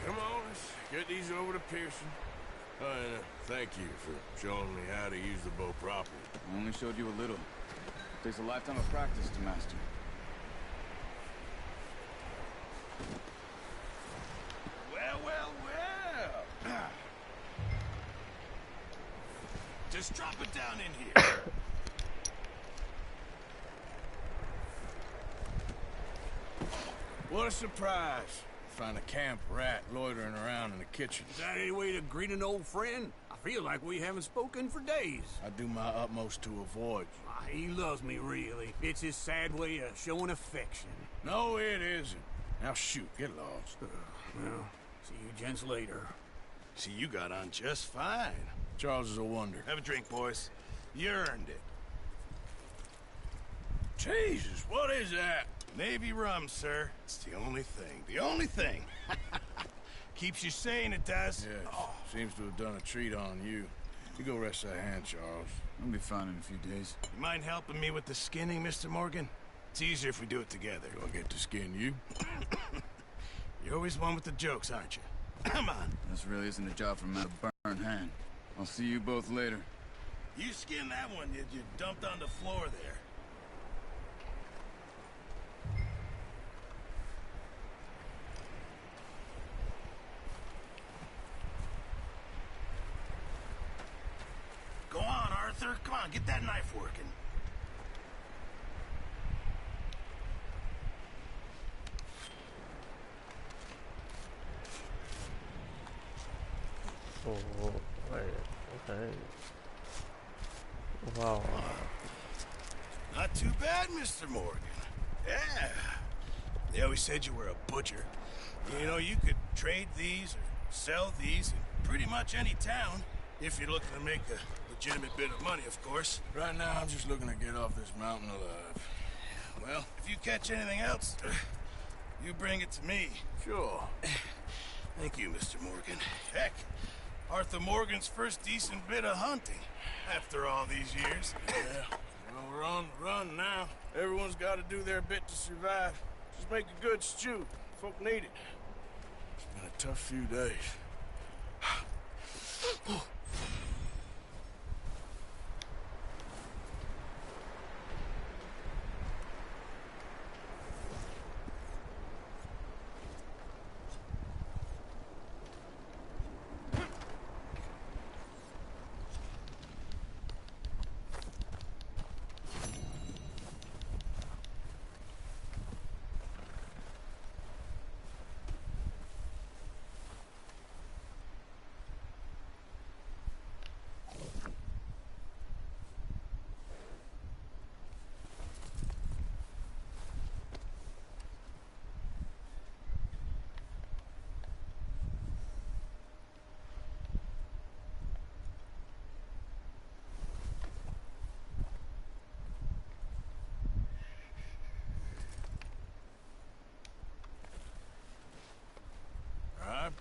Come on, let's get these over to Pearson. And thank you for showing me how to use the bow properly. I only showed you a little. Takes a lifetime of practice to master. Well, well, well. Just drop it down in here. What a surprise. Find a camp rat loitering around in the kitchen. Is that any way to greet an old friend? I Feel like we haven't spoken for days. I do my utmost to avoid you. He loves me, really. It's his sad way of showing affection. No, it isn't. Now shoot, get lost. Well, see you gents later. See, you got on just fine. Charles is a wonder. Have a drink, boys. You earned it. Jesus, what is that? Navy rum, sir. It's the only thing. The only thing. Keeps you sane, it does. Yes, seems to have done a treat on you. You go rest that hand, Charles. I'll be fine in a few days. You mind helping me with the skinning, Mr. Morgan? It's easier if we do it together. Do I get to skin you? You're always one with the jokes, aren't you? Come on. This really isn't a job for a man of burned hand. I'll see you both later. You skinned that one you dumped on the floor there. Go on, Arthur. Come on, get that knife working. Oh, okay. Wow. Not too bad, Mr. Morgan. Yeah. They always said you were a butcher. You know, you could trade these or sell these in pretty much any town, if you're looking to make a legitimate bit of money, of course. Right now, I'm just looking to get off this mountain alive. Well, if you catch anything else, you bring it to me. Sure. Thank you, Mr. Morgan. Heck, Arthur Morgan's first decent bit of hunting after all these years. Yeah. Well, we're on the run now. Everyone's got to do their bit to survive. Just make a good stew. Folk need it. It's been a tough few days.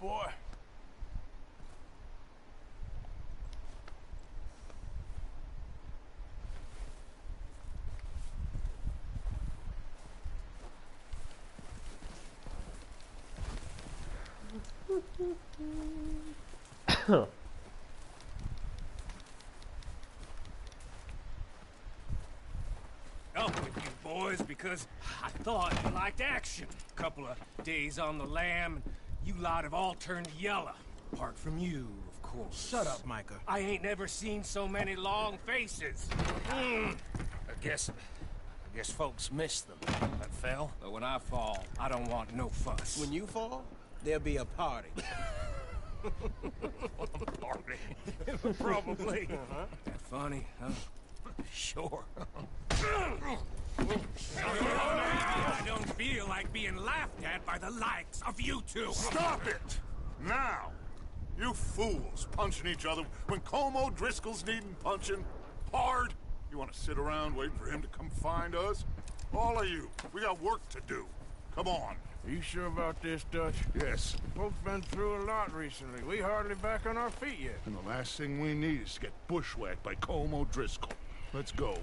Boy. Up with you boys because I thought you liked action. Couple of days on the lam, and you lot have all turned yellow. Apart from you, of course. Shut up, Micah. I ain't never seen so many long faces. I guess folks miss them. That fell. But when I fall, I don't want no fuss. When you fall, there'll be a party. Party. Probably. That funny, huh? Sure. I don't feel like being laughed at by the likes of you two. Stop it! Now! You fools punching each other when Colm O'Driscoll's needing punching. Hard! You want to sit around waiting for him to come find us? All of you, we got work to do. Come on. Are you sure about this, Dutch? Yes. Folks been through a lot recently. We hardly back on our feet yet. And the last thing we need is to get bushwhacked by Colm O'Driscoll. Let's go.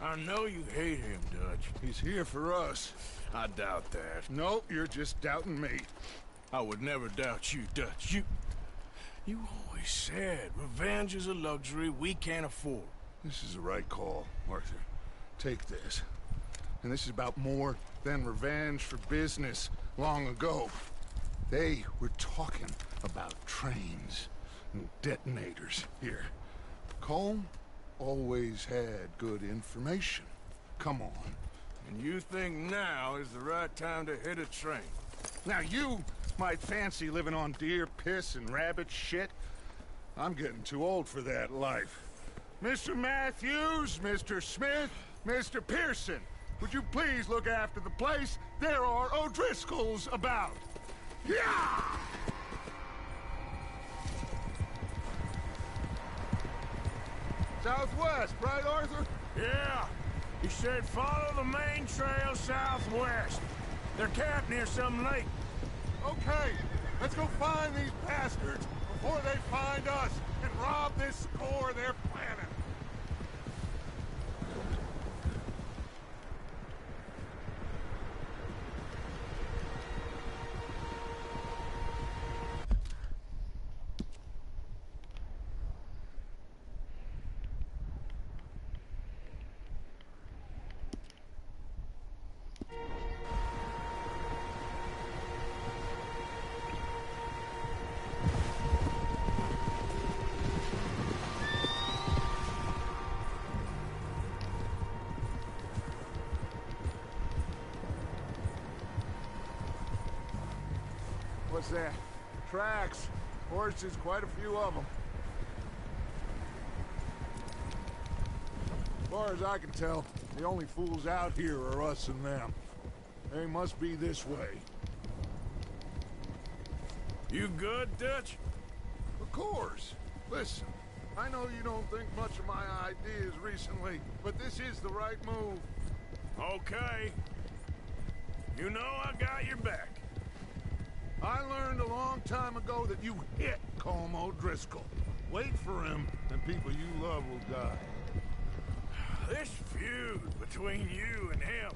I know you hate him, Dutch. He's here for us. I doubt that. No, you're just doubting me. I would never doubt you, Dutch. You always said revenge is a luxury we can't afford. This is the right call, Arthur. Take this. And this is about more than revenge for business long ago. They were talking about trains and detonators here. Colm always had good information. Come on. And you think now is the right time to hit a train? Now you might fancy living on deer piss and rabbit shit, I'm getting too old for that life. Mr. Matthews, Mr. Smith, Mr. Pearson, would you please look after the place? There are O'Driscolls about. Yeah! Southwest, right, Arthur? Yeah. He said follow the main trail southwest. They're camped near some lake. Okay, let's go find these bastards before they find us and rob this score they're planning. What's that? Tracks. Horses, quite a few of them. As far as I can tell, the only fools out here are us and them. They must be this way. You good, Dutch? Of course. Listen, I know you don't think much of my ideas recently, but this is the right move. Okay. You know I got your back. I learned a long time ago that you hit Colm O'Driscoll. Wait for him, and people you love will die. This feud between you and him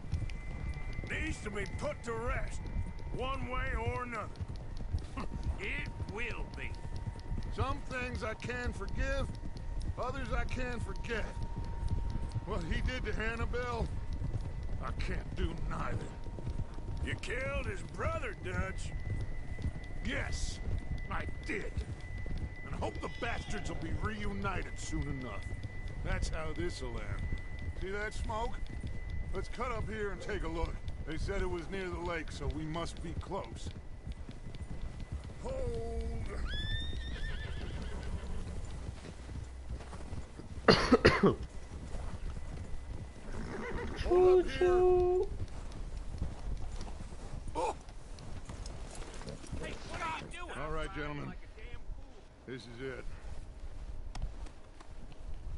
needs to be put to rest, one way or another. It will be. Some things I can forgive, others I can't forget. What he did to Annabelle, I can't do neither. You killed his brother, Dutch. Yes, I did. And I hope the bastards will be reunited soon enough. That's how this'll end. See that smoke? Let's cut up here and take a look. They said it was near the lake, so we must be close. Hold. Choo-choo. Oh. All right, gentlemen. This is it.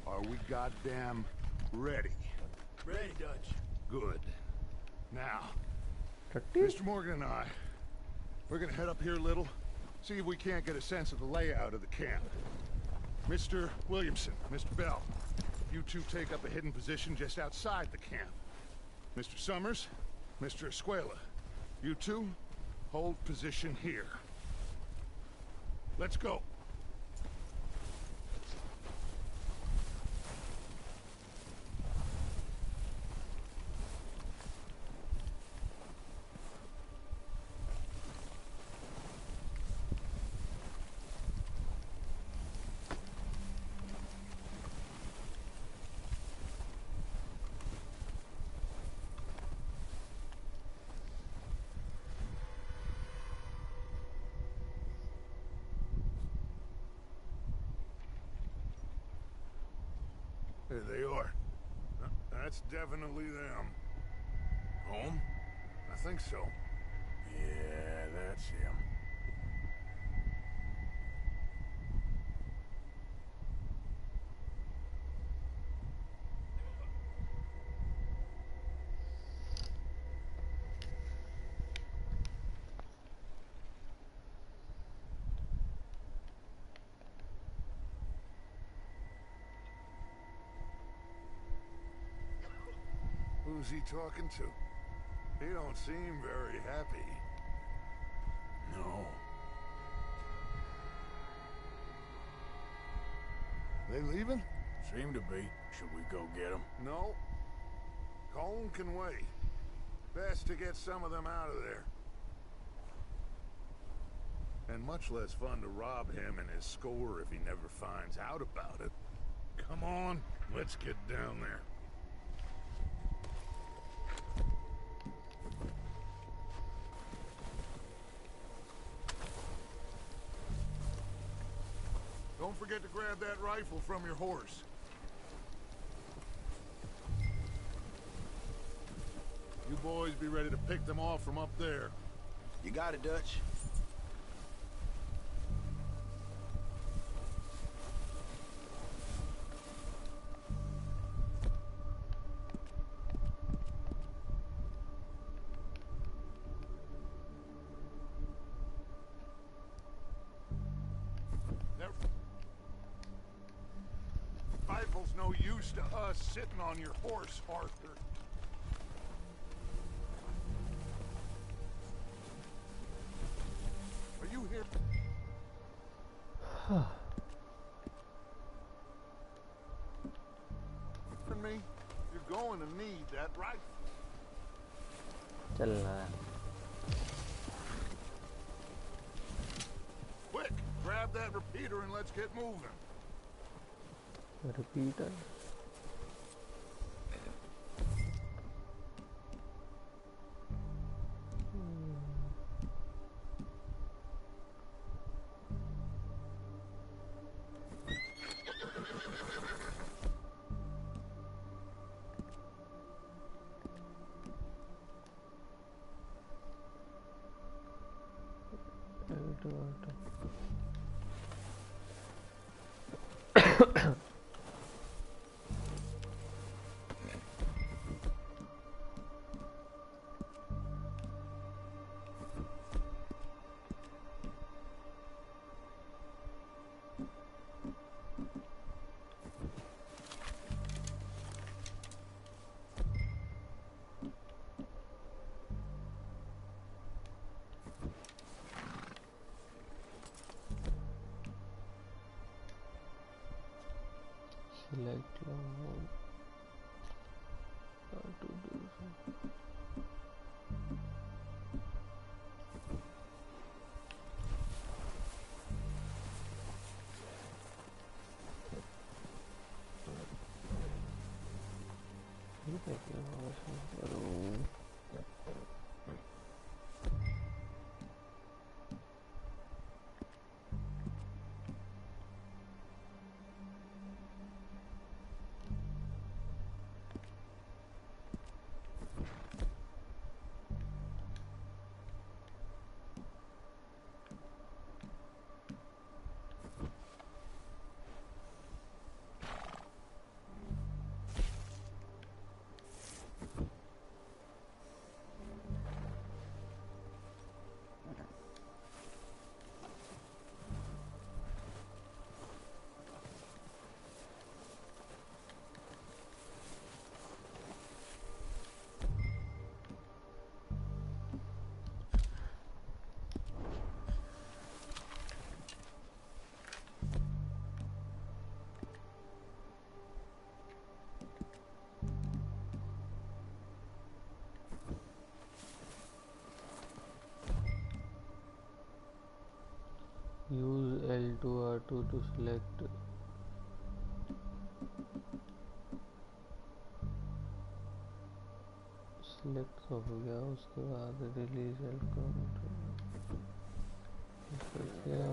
Are we goddamn ready? Ready, Dutch. Good. Now, Mr. Morgan and I, we're gonna head up here a little, see if we can't get a sense of the layout of the camp. Mr. Williamson, Mr. Bell, you two take up a hidden position just outside the camp. Mr. Summers, Mr. Escuela, you two hold position here. Let's go. There they are. That's definitely them. Home? I think so. Yeah, that's him. Who's he talking to? He don't seem very happy. No. They leaving? Seem to be. Should we go get them? No. Colm can wait. Best to get some of them out of there. And much less fun to rob him and his score if he never finds out about it. Come on, let's get down there. Don't forget to grab that rifle from your horse. You boys be ready to pick them off from up there. You got it, Dutch. Rifle's no use to us sitting on your horse, Arthur. Are you here? For me, you're going to need that rifle. चलना है. Quick, grab that repeater and let's get moving. Repeater. Select long hold. How to do so. Use L2 R2 to select. Select हो गया, उसके बाद release L count क्या.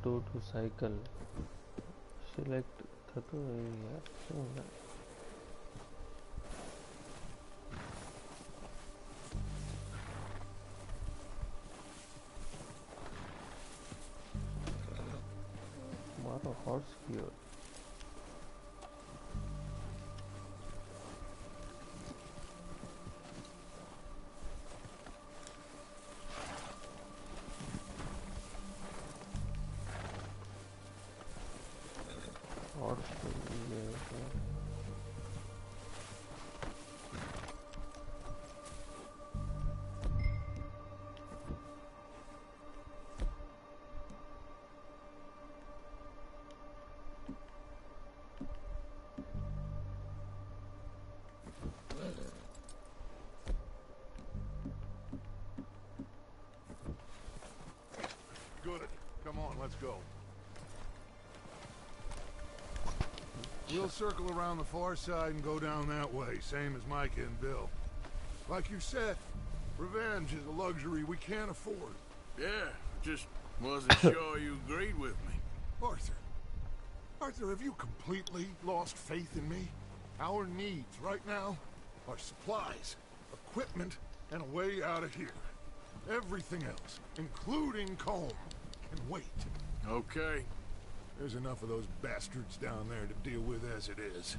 R2 to cycle. Select था तो यार क्यों हो रहा है? मारो हॉर्स की ओर. Good. Come on, let's go. We'll circle around the far side and go down that way, same as Micah and Bill. Like you said, revenge is a luxury we can't afford. Yeah, just wasn't sure you agreed with me. Arthur. Arthur, have you completely lost faith in me? Our needs right now are supplies, equipment, and a way out of here. Everything else, including Colm, can wait. Okay. There's enough of those bastards down there to deal with as it is.